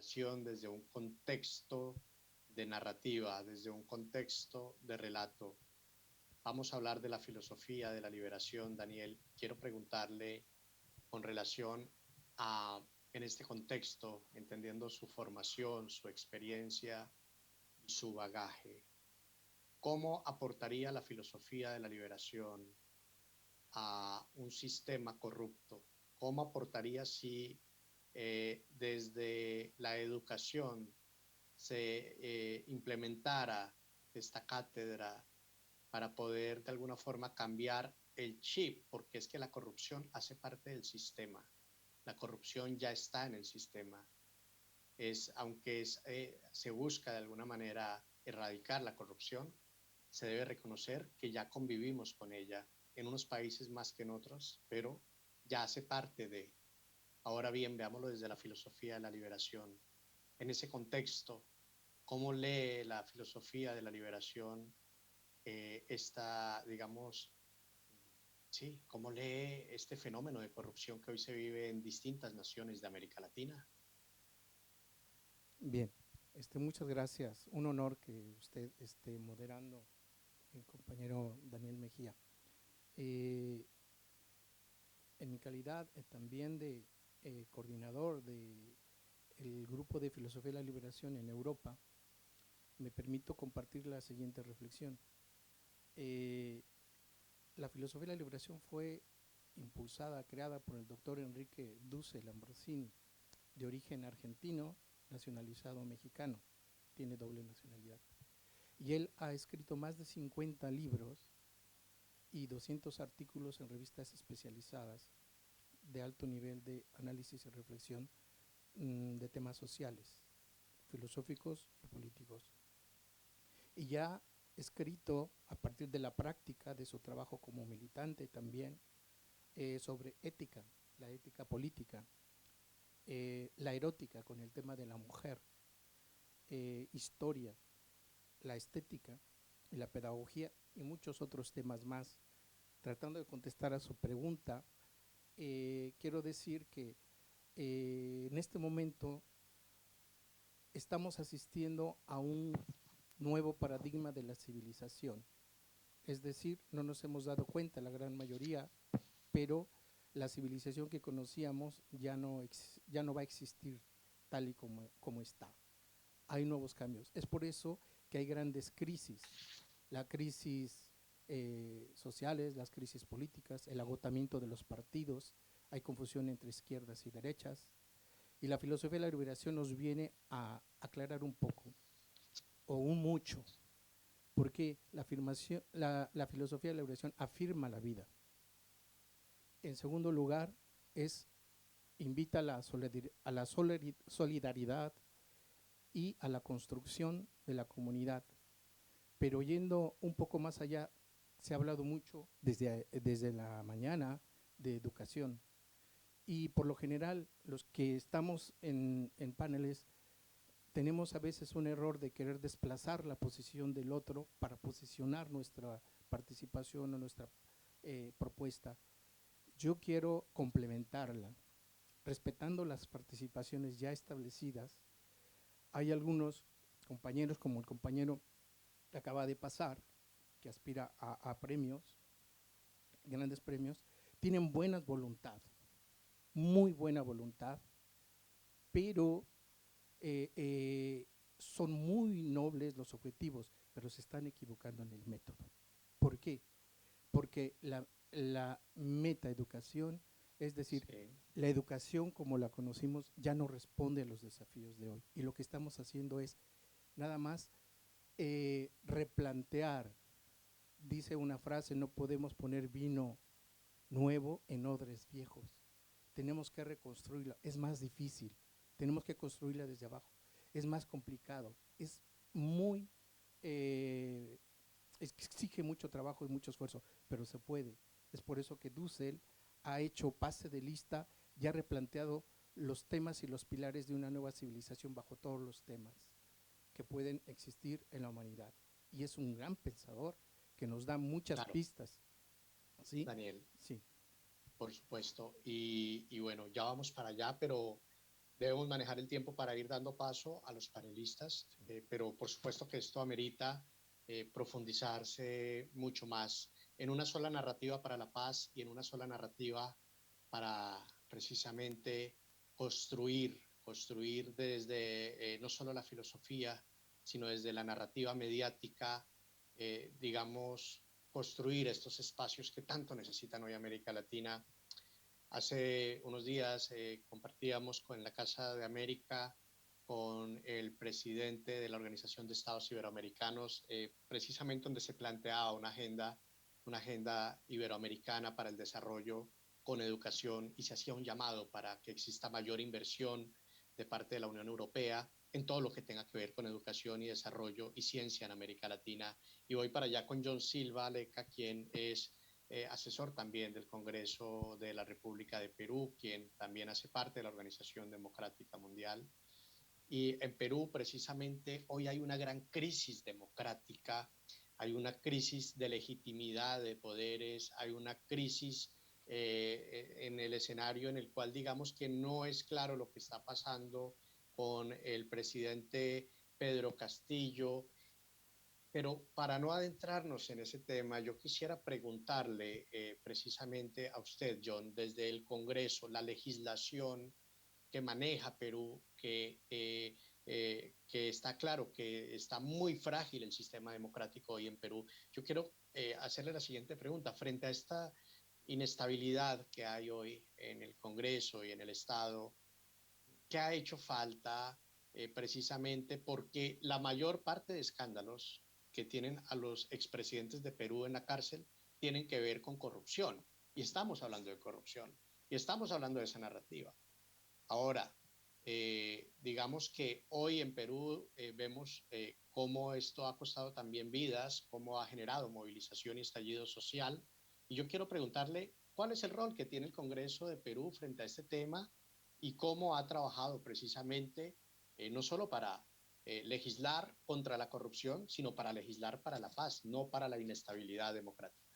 liberación desde un contexto de narrativa, desde un contexto de relato. Vamos a hablar de la filosofía de la liberación, Daniel. Quiero preguntarle con relación a, en este contexto, entendiendo su formación, su experiencia y su bagaje, ¿cómo aportaría la filosofía de la liberación a un sistema corrupto? ¿Cómo aportaría si desde la educación se implementara esta cátedra para poder de alguna forma cambiar el chip? Porque es que la corrupción hace parte del sistema. La corrupción ya está en el sistema. Aunque se busca de alguna manera erradicar la corrupción, se debe reconocer que ya convivimos con ella, en unos países más que en otros, pero ya hace parte de. Ahora bien, veámoslo desde la filosofía de la liberación. En ese contexto, ¿cómo lee la filosofía de la liberación esta, digamos, sí, cómo lee este fenómeno de corrupción que hoy se vive en distintas naciones de América Latina? Bien, muchas gracias. Un honor que usted esté moderando, el compañero Daniel Mejía. Eh, en mi calidad también de coordinador del Grupo de Filosofía de la Liberación en Europa, me permito compartir la siguiente reflexión. La filosofía de la liberación fue impulsada, creada por el doctor Enrique Dussel Ambrosini, de origen argentino, nacionalizado mexicano, tiene doble nacionalidad. Y él ha escrito más de 50 libros y 200 artículos en revistas especializadas de alto nivel de análisis y reflexión de temas sociales, filosóficos y políticos. Y ya ha escrito, a partir de la práctica de su trabajo como militante también, sobre ética, la ética política, la erótica con el tema de la mujer, historia, la estética y la pedagogía y muchos otros temas más. Tratando de contestar a su pregunta, quiero decir que en este momento estamos asistiendo a un nuevo paradigma de la civilización. Es decir, no nos hemos dado cuenta la gran mayoría, pero la civilización que conocíamos ya no va a existir tal y como está. Hay nuevos cambios. Es por eso que hay grandes crisis. La crisis sociales, las crisis políticas, el agotamiento de los partidos, hay confusión entre izquierdas y derechas. Y la filosofía de la liberación nos viene a aclarar un poco, o un mucho, porque la filosofía de la liberación afirma la vida. En segundo lugar, invita a la solidaridad y a la construcción de la comunidad. Pero yendo un poco más allá, se ha hablado mucho desde la mañana de educación. Y por lo general, los que estamos en paneles, tenemos a veces un error de querer desplazar la posición del otro para posicionar nuestra participación o nuestra propuesta. Yo quiero complementarla, respetando las participaciones ya establecidas. Hay algunos compañeros, como el compañero que acaba de pasar, que aspira a premios, grandes premios, tienen buena voluntad, muy buena voluntad, pero son muy nobles los objetivos, pero se están equivocando en el método. ¿Por qué? Porque la metaeducación, es decir, Sí. la educación como la conocimos ya no responde a los desafíos de hoy. Y lo que estamos haciendo es nada más replantear. Dice una frase, no podemos poner vino nuevo en odres viejos. Tenemos que reconstruirla. Es más difícil. Tenemos que construirla desde abajo. Es más complicado. Es muy exige mucho trabajo y mucho esfuerzo, pero se puede. Es por eso que Dussel ha hecho pase de lista y ha replanteado los temas y los pilares de una nueva civilización bajo todos los temas que pueden existir en la humanidad. Y es un gran pensador que nos da muchas Claro, pistas. ¿Sí? Daniel, Sí. por supuesto. Y bueno, ya vamos para allá, pero debemos manejar el tiempo para ir dando paso a los panelistas, pero por supuesto que esto amerita profundizarse mucho más en una sola narrativa para la paz y en una sola narrativa para precisamente construir desde no solo la filosofía, sino desde la narrativa mediática, digamos, construir estos espacios que tanto necesitan hoy América Latina. Hace unos días compartíamos con la Casa de América con el presidente de la Organización de Estados Iberoamericanos, precisamente donde se planteaba una agenda iberoamericana para el desarrollo con educación y se hacía un llamado para que exista mayor inversión de parte de la Unión Europea en todo lo que tenga que ver con educación y desarrollo y ciencia en América Latina. Y voy para allá con John Silva Leca, quien es asesor también del Congreso de la República de Perú, quien también hace parte de la Organización Democrática Mundial. Y en Perú, precisamente, hoy hay una gran crisis democrática, hay una crisis de legitimidad de poderes, hay una crisis en el escenario en el cual digamos que no es claro lo que está pasando con el presidente Pedro Castillo. Pero para no adentrarnos en ese tema, yo quisiera preguntarle precisamente a usted, John, desde el Congreso, la legislación que maneja Perú, que está claro que está muy frágil el sistema democrático hoy en Perú. Yo quiero hacerle la siguiente pregunta. Frente a esta inestabilidad que hay hoy en el Congreso y en el Estado, ¿qué ha hecho falta precisamente porque la mayor parte de escándalos que tienen a los expresidentes de Perú en la cárcel tienen que ver con corrupción? Y estamos hablando de corrupción y estamos hablando de esa narrativa. Ahora, digamos que hoy en Perú vemos cómo esto ha costado también vidas, cómo ha generado movilización y estallido social. Y yo quiero preguntarle cuál es el rol que tiene el Congreso de Perú frente a este tema y cómo ha trabajado precisamente no solo para legislar contra la corrupción, sino para legislar para la paz, no para la inestabilidad democrática.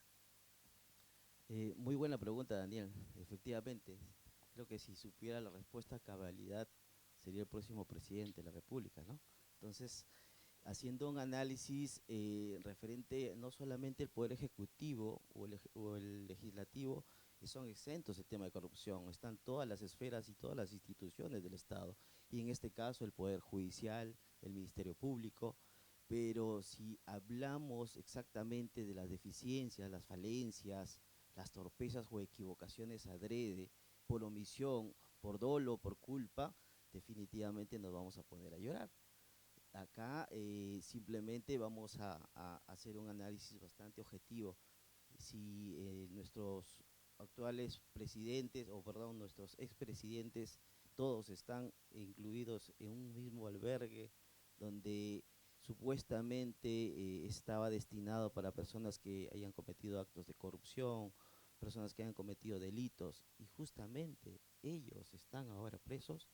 Muy buena pregunta, Daniel. Efectivamente, creo que si supiera la respuesta a cabalidad, sería el próximo presidente de la República, ¿no? Entonces, haciendo un análisis referente no solamente el Poder Ejecutivo o el Legislativo, son exentos del tema de corrupción, están todas las esferas y todas las instituciones del Estado, y en este caso el Poder Judicial, el Ministerio Público, pero si hablamos exactamente de las deficiencias, las falencias, las torpezas o equivocaciones adrede, por omisión, por dolo, por culpa, definitivamente nos vamos a poner a llorar. Acá simplemente vamos a hacer un análisis bastante objetivo. Si nuestros actuales presidentes, o perdón, nuestros expresidentes, todos están incluidos en un mismo albergue donde supuestamente estaba destinado para personas que hayan cometido actos de corrupción, personas que hayan cometido delitos, y justamente ellos están ahora presos.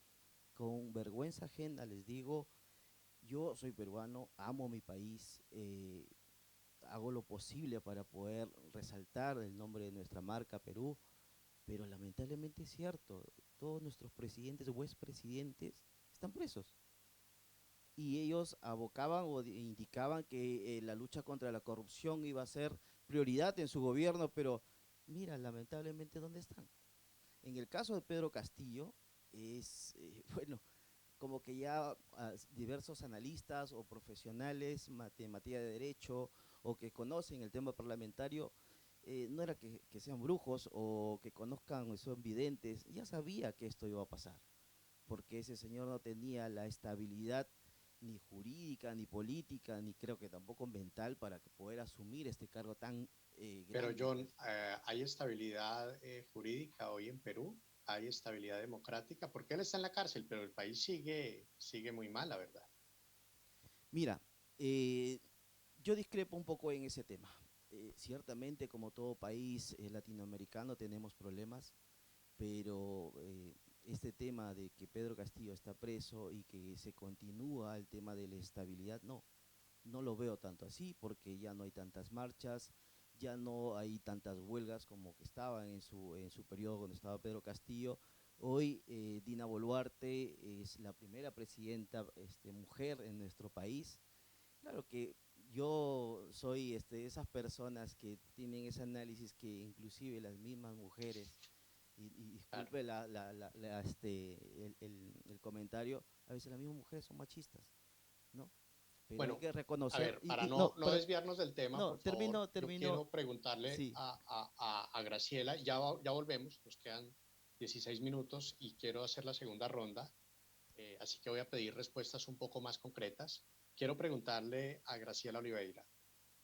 Con vergüenza ajena les digo, yo soy peruano, amo mi país, hago lo posible para poder resaltar el nombre de nuestra marca Perú, pero lamentablemente es cierto, todos nuestros presidentes o expresidentes están presos. Y ellos abocaban o indicaban que la lucha contra la corrupción iba a ser prioridad en su gobierno, pero mira, lamentablemente, ¿dónde están? En el caso de Pedro Castillo, es, bueno, como que ya diversos analistas o profesionales en materia de derecho o que conocen el tema parlamentario, no era que sean brujos o que conozcan o son videntes, ya sabía que esto iba a pasar, porque ese señor no tenía la estabilidad ni jurídica, ni política, ni creo que tampoco mental para poder asumir este cargo tan Pero grande, John, pues. ¿hay estabilidad jurídica hoy en Perú? ¿Hay estabilidad democrática? Porque él está en la cárcel, pero el país sigue muy mal, la verdad. Mira, eh, yo discrepo un poco en ese tema. Ciertamente, como todo país latinoamericano, tenemos problemas, pero este tema de que Pedro Castillo está preso y que se continúa el tema de la estabilidad, no, no lo veo tanto así, porque ya no hay tantas marchas, ya no hay tantas huelgas como que estaban en su periodo cuando estaba Pedro Castillo. Hoy Dina Boluarte es la primera presidenta mujer en nuestro país. Claro que yo soy de esas personas que tienen ese análisis que inclusive las mismas mujeres, y Claro. disculpe el comentario, a veces las mismas mujeres son machistas, ¿no? Pero hay Bueno, que a reconocer, ver, para no, no desviarnos del tema, no, por favor, yo termino, quiero preguntarle sí, a Graciela, ya volvemos, nos quedan 16 minutos y quiero hacer la segunda ronda, así que voy a pedir respuestas un poco más concretas. Quiero preguntarle a Graciela Oliveira.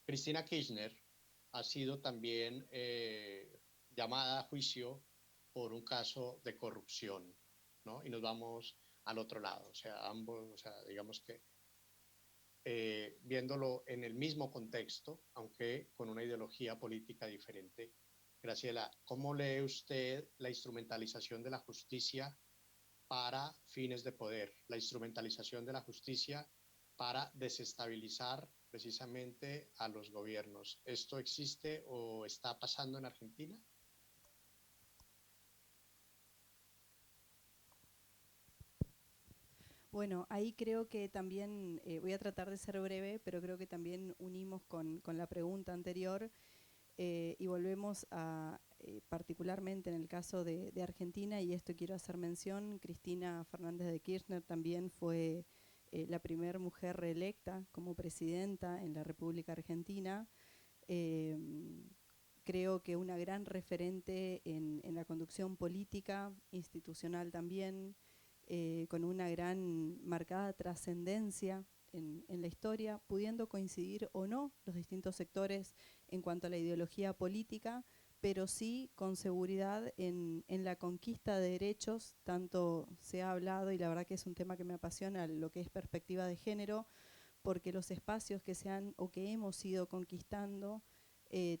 Cristina Kirchner ha sido también llamada a juicio por un caso de corrupción, ¿no? Y nos vamos al otro lado, o sea, ambos, o sea, digamos que viéndolo en el mismo contexto, aunque con una ideología política diferente. Graciela, ¿cómo lee usted la instrumentalización de la justicia para fines de poder, la instrumentalización de la justicia para desestabilizar precisamente a los gobiernos? ¿Esto existe o está pasando en Argentina? Bueno, ahí creo que también, voy a tratar de ser breve, pero creo que también unimos con la pregunta anterior y volvemos a, particularmente en el caso de Argentina, y esto quiero hacer mención, Cristina Fernández de Kirchner también fue la primera mujer reelecta como presidenta en la República Argentina. Eh, Creo que una gran referente en la conducción política, institucional también, con una gran marcada trascendencia en la historia, pudiendo coincidir o no los distintos sectores en cuanto a la ideología política, pero sí con seguridad en la conquista de derechos. Tanto se ha hablado, y la verdad que es un tema que me apasiona, lo que es perspectiva de género, porque los espacios que se han o que hemos ido conquistando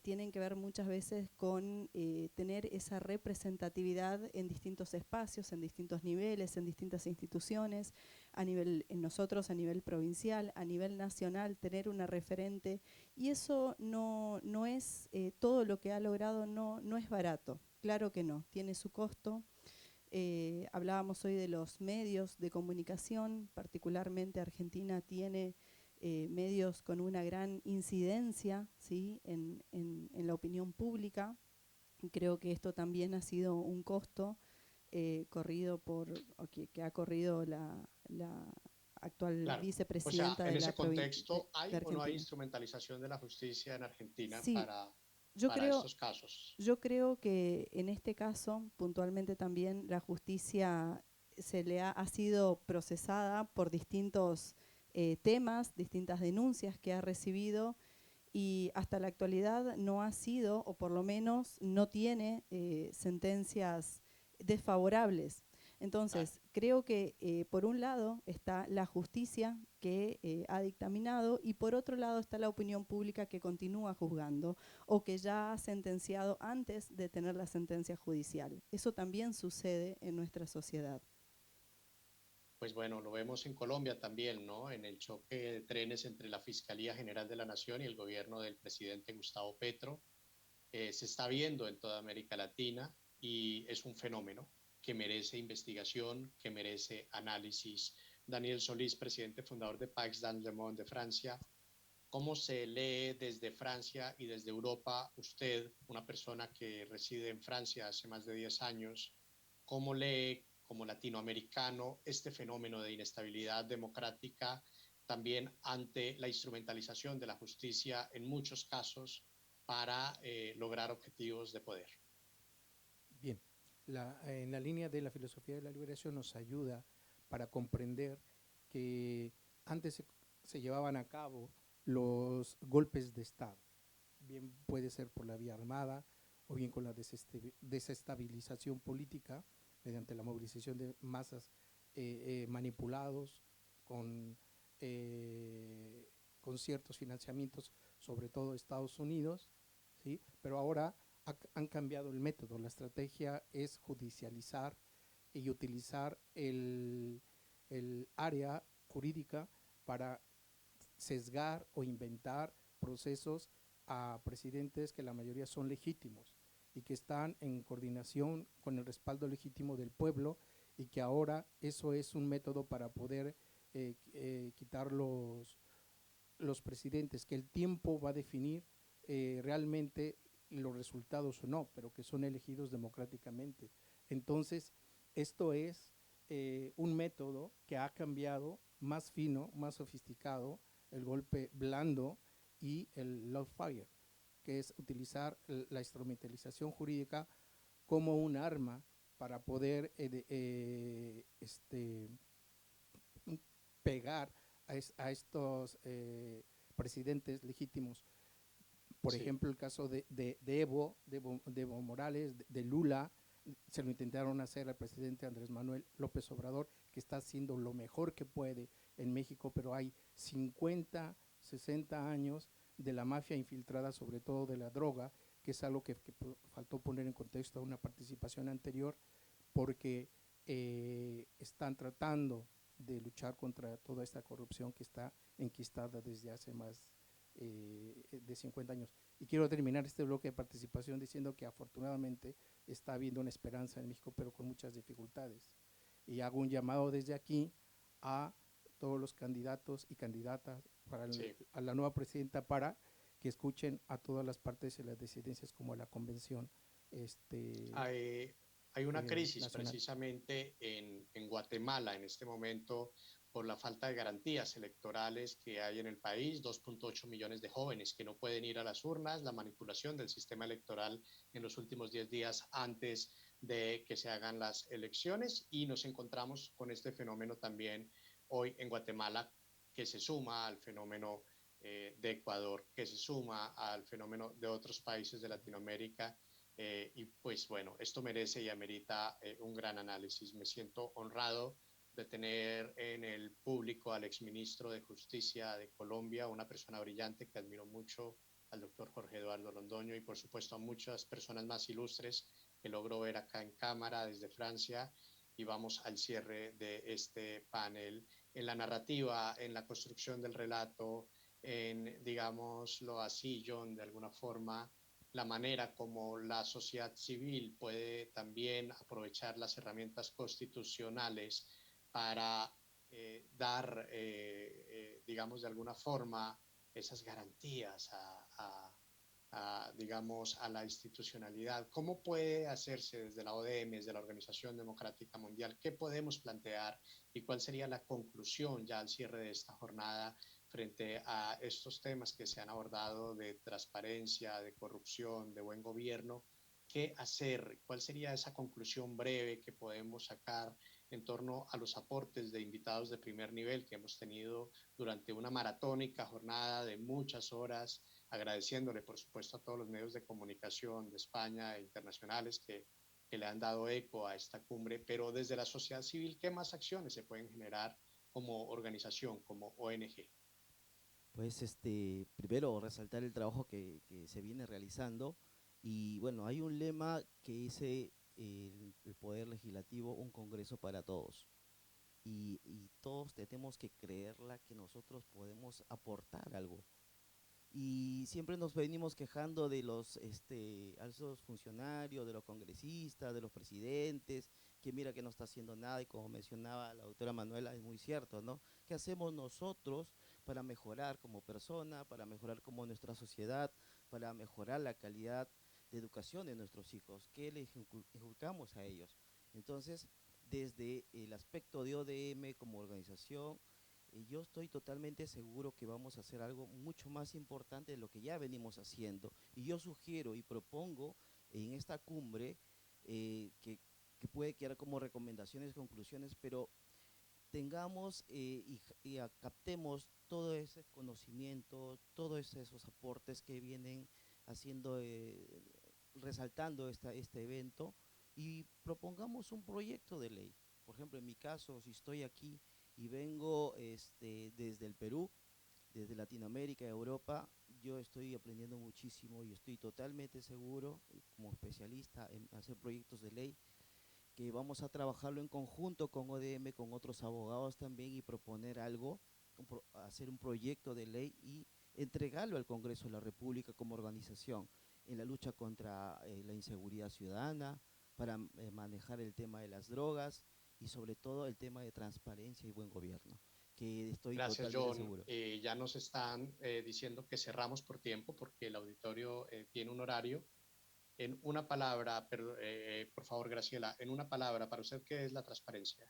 tienen que ver muchas veces con tener esa representatividad en distintos espacios, en distintos niveles, en distintas instituciones, en nosotros a nivel provincial, a nivel nacional, tener una referente. Y eso no es, todo lo que ha logrado no es barato, claro que no, tiene su costo. Hablábamos hoy de los medios de comunicación, particularmente Argentina tiene medios con una gran incidencia, ¿sí?, en la opinión pública. Y creo que esto también ha sido un costo corrido que ha corrido la actual Claro. O sea, vicepresidenta en de ese la contexto, de ¿hay o no hay Argentina. instrumentalización de la justicia en Argentina Sí, yo para creo, estos casos? yo creo que en este caso, puntualmente también, la justicia ha sido procesada por distintos temas, distintas denuncias que ha recibido, y hasta la actualidad no ha sido, o por lo menos no tiene sentencias desfavorables. Claro. Entonces, creo que por un lado está la justicia que ha dictaminado, y por otro lado está la opinión pública que continúa juzgando o que ya ha sentenciado antes de tener la sentencia judicial. Eso también sucede en nuestra sociedad. Pues bueno, lo vemos en Colombia también, ¿no? En el choque de trenes entre la Fiscalía General de la Nación y el gobierno del presidente Gustavo Petro. Se está viendo en toda América Latina y es un fenómeno que merece investigación, que merece análisis. Daniel Solís, presidente fundador de Pax dans le Monde de Francia. ¿Cómo se lee desde Francia y desde Europa usted, una persona que reside en Francia hace más de 10 años, cómo lee como latinoamericano este fenómeno de inestabilidad democrática también ante la instrumentalización de la justicia en muchos casos para lograr objetivos de poder? Bien, en la línea de la filosofía de la liberación nos ayuda para comprender que antes se llevaban a cabo los golpes de Estado. Bien puede ser por la vía armada o bien con la desestabilización política mediante la movilización de masas manipulados con, con ciertos financiamientos, sobre todo Estados Unidos, ¿sí? Pero ahora han cambiado el método. La estrategia es judicializar y utilizar el área jurídica para sesgar o inventar procesos a presidentes que la mayoría son legítimos. y que están en coordinación con el respaldo legítimo del pueblo, y que ahora eso es un método para poder quitar los presidentes, que el tiempo va a definir realmente los resultados o no, pero que son elegidos democráticamente. Entonces, esto es un método que ha cambiado, más fino, más sofisticado, el golpe blando y el lawfare, que es utilizar la instrumentalización jurídica como un arma para poder pegar a estos presidentes legítimos. Por Sí. ejemplo, el caso de Evo Morales, de Lula, se lo intentaron hacer al presidente Andrés Manuel López Obrador, que está haciendo lo mejor que puede en México, pero hay 50, 60 años de la mafia infiltrada, sobre todo de la droga, que es algo que faltó poner en contexto a una participación anterior, porque están tratando de luchar contra toda esta corrupción que está enquistada desde hace más de 50 años. Y quiero terminar este bloque de participación diciendo que afortunadamente está habiendo una esperanza en México, pero con muchas dificultades. Y hago un llamado desde aquí a todos los candidatos y candidatas para Sí. a la nueva presidenta, para que escuchen a todas las partes de las disidencias, como la convención Hay una crisis nacional. precisamente en Guatemala en este momento por la falta de garantías electorales que hay en el país, 2.8 millones de jóvenes que no pueden ir a las urnas, la manipulación del sistema electoral en los últimos 10 días antes de que se hagan las elecciones, y nos encontramos con este fenómeno también hoy en Guatemala, que se suma al fenómeno de Ecuador, que se suma al fenómeno de otros países de Latinoamérica. Y pues bueno, esto merece y amerita un gran análisis. Me siento honrado de tener en el público al exministro de Justicia de Colombia, una persona brillante que admiro mucho, al doctor Jorge Eduardo Londoño, y por supuesto a muchas personas más ilustres que logro ver acá en cámara desde Francia. Y vamos al cierre de este panel en la narrativa, en la construcción del relato, en, digámoslo así, John, de alguna forma, la manera como la sociedad civil puede también aprovechar las herramientas constitucionales para dar, digamos, de alguna forma, esas garantías digamos, a la institucionalidad. ¿Cómo puede hacerse desde la ODM, desde la Organización Democrática Mundial? ¿Qué podemos plantear y cuál sería la conclusión ya al cierre de esta jornada frente a estos temas que se han abordado de transparencia, de corrupción, de buen gobierno? ¿Qué hacer? ¿Cuál sería esa conclusión breve que podemos sacar en torno a los aportes de invitados de primer nivel que hemos tenido durante una maratónica jornada de muchas horas, agradeciéndole por supuesto a todos los medios de comunicación de España e internacionales que le han dado eco a esta cumbre, pero desde la sociedad civil, ¿qué más acciones se pueden generar como organización, como ONG? Pues primero resaltar el trabajo que se viene realizando, y bueno, hay un lema que dice el Poder Legislativo, un Congreso para todos, y todos tenemos que creerla que nosotros podemos aportar algo. Y siempre nos venimos quejando de los altos funcionarios, de los congresistas, de los presidentes, que mira que no está haciendo nada, y como mencionaba la doctora Manuela, es muy cierto, ¿no? ¿Qué hacemos nosotros para mejorar como persona, para mejorar como nuestra sociedad, para mejorar la calidad de educación de nuestros hijos? ¿Qué les inculcamos a ellos? Entonces, desde el aspecto de ODM como organización, yo estoy totalmente seguro que vamos a hacer algo mucho más importante de lo que ya venimos haciendo. Y yo sugiero y propongo en esta cumbre que puede quedar como recomendaciones, conclusiones, pero tengamos y captemos todo ese conocimiento, todos esos aportes que vienen haciendo, resaltando este evento, y propongamos un proyecto de ley. Por ejemplo, en mi caso, si estoy aquí y vengo desde el Perú, desde Latinoamérica, Europa, yo estoy aprendiendo muchísimo y estoy totalmente seguro, como especialista en hacer proyectos de ley, que vamos a trabajarlo en conjunto con ODM, con otros abogados también, y proponer algo, hacer un proyecto de ley y entregarlo al Congreso de la República como organización. en la lucha contra la inseguridad ciudadana, para manejar el tema de las drogas y sobre todo el tema de transparencia y buen gobierno, que estoy Gracias, totalmente John. seguro. Ya nos están diciendo que cerramos por tiempo porque el auditorio tiene un horario. En una palabra, por favor, Graciela, en una palabra, para usted, ¿qué es la transparencia?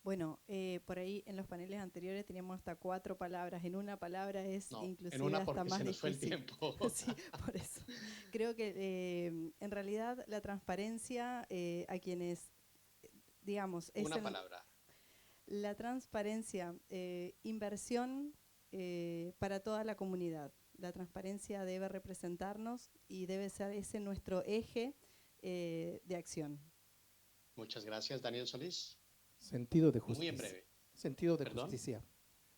Bueno, por ahí en los paneles anteriores teníamos hasta 4 palabras. En una palabra es No, en inclusive una hasta porque más se nos fue el difícil. tiempo. Sí, por eso. Creo que en realidad la transparencia a quienes, digamos, es Una palabra. la transparencia, inversión para toda la comunidad. La transparencia debe representarnos y debe ser ese nuestro eje de acción. Muchas gracias, Daniel Solís. Sentido de Muy en justicia. breve. Sentido de ¿Perdón? justicia.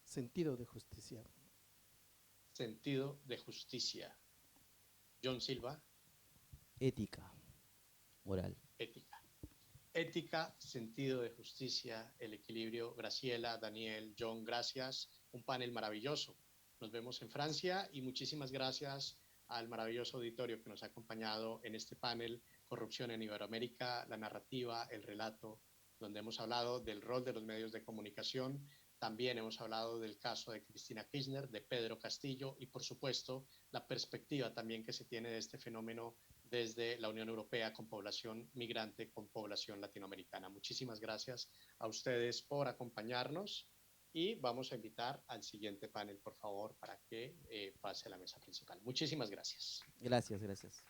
Sentido de justicia. Sentido de justicia. John Silva. Ética, moral. Ética. Ética, sentido de justicia, el equilibrio. Graciela, Daniel, John, gracias. Un panel maravilloso. Nos vemos en Francia y muchísimas gracias al maravilloso auditorio que nos ha acompañado en este panel Corrupción en Iberoamérica, la narrativa, el relato, donde hemos hablado del rol de los medios de comunicación. También hemos hablado del caso de Cristina Kirchner, de Pedro Castillo y, por supuesto, la perspectiva también que se tiene de este fenómeno desde la Unión Europea con población migrante, con población latinoamericana. Muchísimas gracias a ustedes por acompañarnos y vamos a invitar al siguiente panel, por favor, para que pase a la mesa principal. Muchísimas gracias. Gracias, gracias.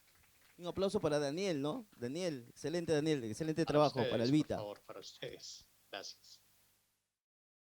Un aplauso para Daniel, ¿no? Daniel, excelente Para trabajo, para ustedes, Elvita. por favor, para ustedes. Gracias.